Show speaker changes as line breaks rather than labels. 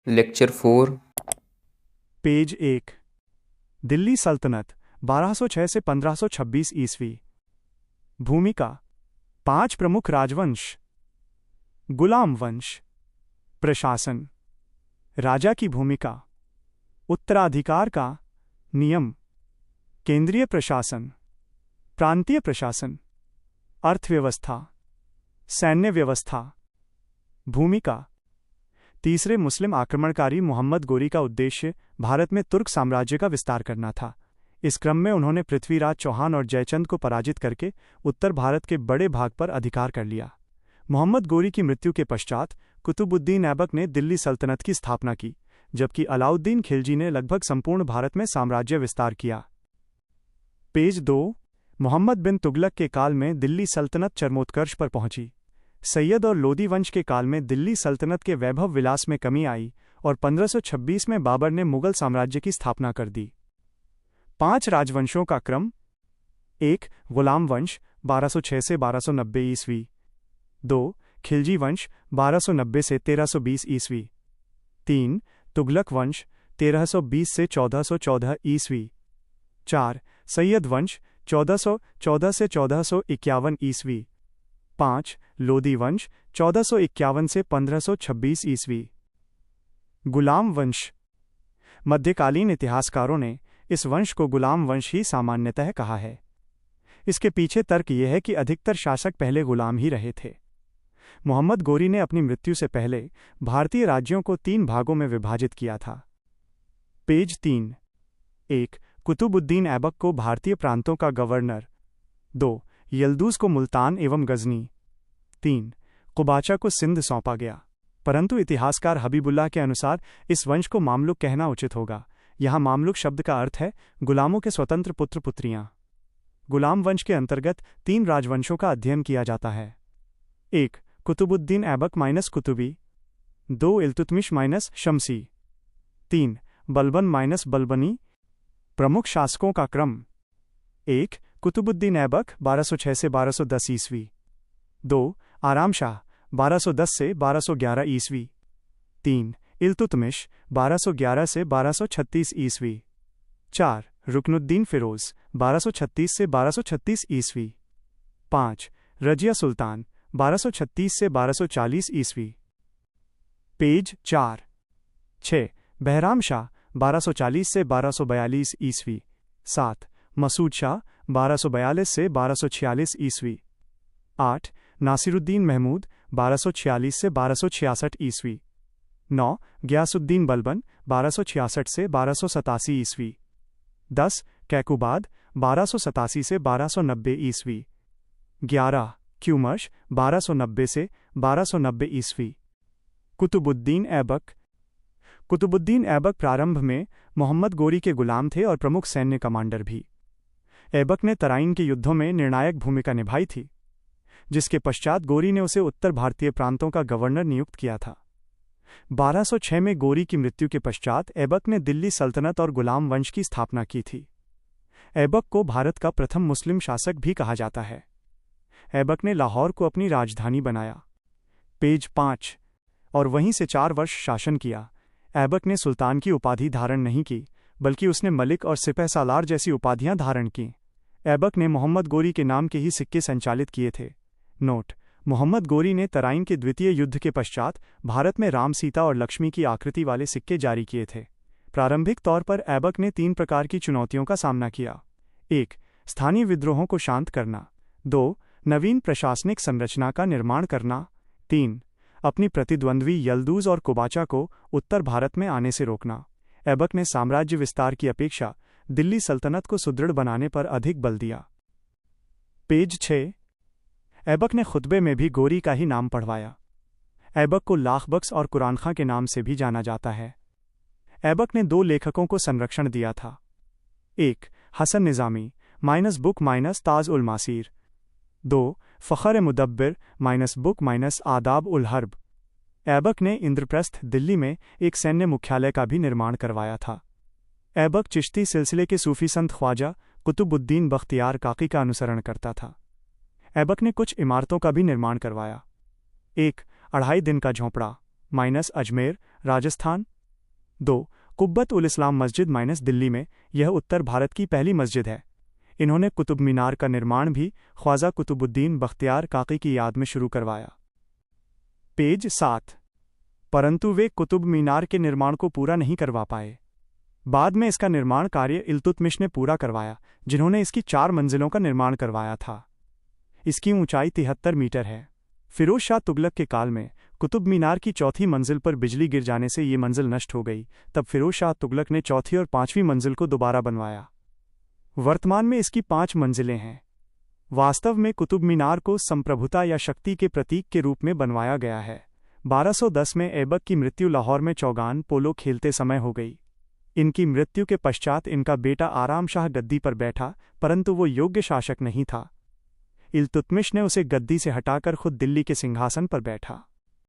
Lecture 4।
Page 1। Delhi सल्तनत 1206 से 1526 ईस्वी। भूमिका। 5 प्रमुख राजवंश। गुलाम वंश। प्रशासन। राजा की भूमिका। उत्तराधिकार का नियम। केंद्रीय प्रशासन। प्रांतीय प्रशासन। अर्थव्यवस्था। सैन्य व्यवस्था। भूमिका। तीसरे मुस्लिम आक्रमणकारी मोहम्मद गोरी का उद्देश्य भारत में तुर्क साम्राज्य का विस्तार करना था। इस क्रम में उन्होंने पृथ्वीराज चौहान और जयचंद को पराजित करके उत्तर भारत के बड़े भाग पर अधिकार कर लिया। मोहम्मद गोरी की मृत्यु के पश्चात कुतुबुद्दीन ऐबक ने दिल्ली सल्तनत की स्थापना की, जबकि अलाउद्दीन खिलजी ने लगभग संपूर्ण भारत में साम्राज्य विस्तार किया। पेज 2। मोहम्मद बिन तुगलक के काल में दिल्ली सल्तनत चरमोत्कर्ष पर पहुंची। सैयद और लोदी वंश के काल में दिल्ली सल्तनत के वैभव विलास में कमी आई और 1526 में बाबर ने मुगल साम्राज्य की स्थापना कर दी। 5 राजवंशों का क्रम। 1. गुलाम वंश 1206 से 1290 ईस्वी। 2. खिलजी वंश 1290 से 1320 ईस्वी। 3. तुगलक वंश 1320 से 1414 ईस्वी। 4. सैयद वंश 1414 से 1451 ईस्वी। 5. लोदी वंश 1451 से 1526 ईस्वी। गुलाम वंश। मध्यकालीन इतिहासकारों ने इस वंश को गुलाम वंश ही सामान्यतः कहा है। इसके पीछे तर्क यह है कि अधिकतर शासक पहले गुलाम ही रहे थे। मोहम्मद गोरी ने अपनी मृत्यु से पहले भारतीय राज्यों को 3 भागों में विभाजित किया था। पेज 3। 1. कुतुबुद्दीन ऐबक को भारतीय प्रांतों का गवर्नर। 2. यल्दूज को मुल्तान एवं गजनी। 3. कुबाचा को सिंध सौंपा गया। परंतु इतिहासकार हबीबुल्लाह के अनुसार इस वंश को मामलुक कहना उचित होगा। यहाँ मामलुक शब्द का अर्थ है गुलामों के स्वतंत्र पुत्र पुत्रियां। गुलाम वंश के अंतर्गत 3 राजवंशों का अध्ययन किया जाता है। 1. कुतुबुद्दीन ऐबक माइनस कुतुबी। 2. इल्तुतमिश माइनस शमसी। 3. बलबन माइनस बलबनी। प्रमुख शासकों का क्रम। 1. कुतुबुद्दीन ऐबक 1206 से 1210 ईस्वी। 2. आराम शाह 1210 से 1211 ईस्वी। 3. इल्तुतमिश 1211 से 1236 ईस्वी। 4. रुकनुद्दीन फिरोज 1236 से 1236 ईस्वी। 5. रजिया सुल्तान 1236 से 1240 ईस्वी। पेज 4। 6. बहराम शाह 1240 से 1242 ईस्वी। 7. मसूद शाह 1242 से 1246 ईस्वी। 8. नासिरुद्दीन महमूद 1246 से 1266 ईस्वी। 9. गयासुद्दीन बलबन 1266 से 1287 ईस्वी। 10. कैकुबाद 1287 से 1290 ईस्वी। 11. क्यूमर्श 1290 से 1290 ईस्वी। कुतुबुद्दीन ऐबक। कुतुबुद्दीन ऐबक प्रारंभ में मोहम्मद गोरी के गुलाम थे और प्रमुख सैन्य कमांडर भी। ऐबक ने तराइन के युद्धों में निर्णायक भूमिका निभाई थी, जिसके पश्चात गोरी ने उसे उत्तर भारतीय प्रांतों का गवर्नर नियुक्त किया था। 1206 में गोरी की मृत्यु के पश्चात ऐबक ने दिल्ली सल्तनत और गुलाम वंश की स्थापना की थी। ऐबक को भारत का प्रथम मुस्लिम शासक भी कहा जाता है। ऐबक ने लाहौर को अपनी राजधानी बनाया। पेज 5। और वहीं से 4 वर्ष शासन किया। ऐबक ने सुल्तान की उपाधि धारण नहीं की, बल्कि उसने मलिक और सिपह सालार जैसी उपाधियां धारण की। ऐबक ने मोहम्मद गोरी के नाम के ही सिक्के संचालित किए थे। नोट: मोहम्मद गोरी ने तराइन के द्वितीय युद्ध के पश्चात भारत में राम, सीता और लक्ष्मी की आकृति वाले सिक्के जारी किए थे। प्रारंभिक तौर पर ऐबक ने 3 प्रकार की चुनौतियों का सामना किया। 1. स्थानीय विद्रोहों को शांत करना। 2. नवीन प्रशासनिक संरचना का निर्माण करना। 3. अपनी प्रतिद्वंद्वी यल्दूज और कुबाचा को उत्तर भारत में आने से रोकना। ऐबक ने साम्राज्य विस्तार की अपेक्षा दिल्ली सल्तनत को सुदृढ़ बनाने पर अधिक बल दिया। पेज 6। ऐबक ने खुतबे में भी गोरी का ही नाम पढ़वाया। ऐबक को लाखबक्स और कुरान खां के नाम से भी जाना जाता है। ऐबक ने 2 लेखकों को संरक्षण दिया था। 1. हसन निज़ामी minus book minus Taj ul Masir. 2. फ़ख्र मुदब्बिर minus book minus आदाब उल हर्ब। ऐबक ने इंद्रप्रस्थ दिल्ली में एक सैन्य मुख्यालय का भी निर्माण करवाया था। ऐबक चिश्ती सिलसिले के सूफी संत ख्वाजा कुतुबुद्दीन बख्तियार काकी का अनुसरण करता था। ऐबक ने कुछ इमारतों का भी निर्माण करवाया। 1. 2.5 दिन का झोंपड़ा। अजमेर, राजस्थान। 2. कुब्बत उल इस्लाम मस्जिद दिल्ली में, यह उत्तर भारत की पहली मस्जिद है। इन्होंने कुतुब मीनार का निर्माण भी ख्वाजा कुतुबुद्दीन बख्तियार काकी की याद में शुरू करवाया। पेज 7। परंतु वे कुतुब मीनार के निर्माण को पूरा नहीं करवा पाए। बाद में इसका निर्माण कार्य इल्तुतमिश ने पूरा करवाया, जिन्होंने इसकी 4 मंजिलों का निर्माण करवाया था। इसकी ऊंचाई 73 मीटर है। फिरोज शाह तुगलक के काल में कुतुब मीनार की 4थी मंजिल पर बिजली गिर जाने से ये मंजिल नष्ट हो गई। तब फिरोज शाह तुगलक ने 4थी और 5वीं मंजिल को दोबारा बनवाया। वर्तमान में इसकी 5 मंजिलें हैं। वास्तव में कुतुब मीनार को संप्रभुता या शक्ति के प्रतीक के रूप में बनवाया गया है। 1210 में ऐबक की मृत्यु लाहौर में चौगान पोलो खेलते समय हो गई। इनकी मृत्यु के पश्चात इनका बेटा आराम शाह गद्दी पर बैठा, परंतु वो योग्य शासक नहीं था। इल्तुतमिश ने उसे गद्दी से हटाकर खुद दिल्ली के सिंहासन पर बैठा।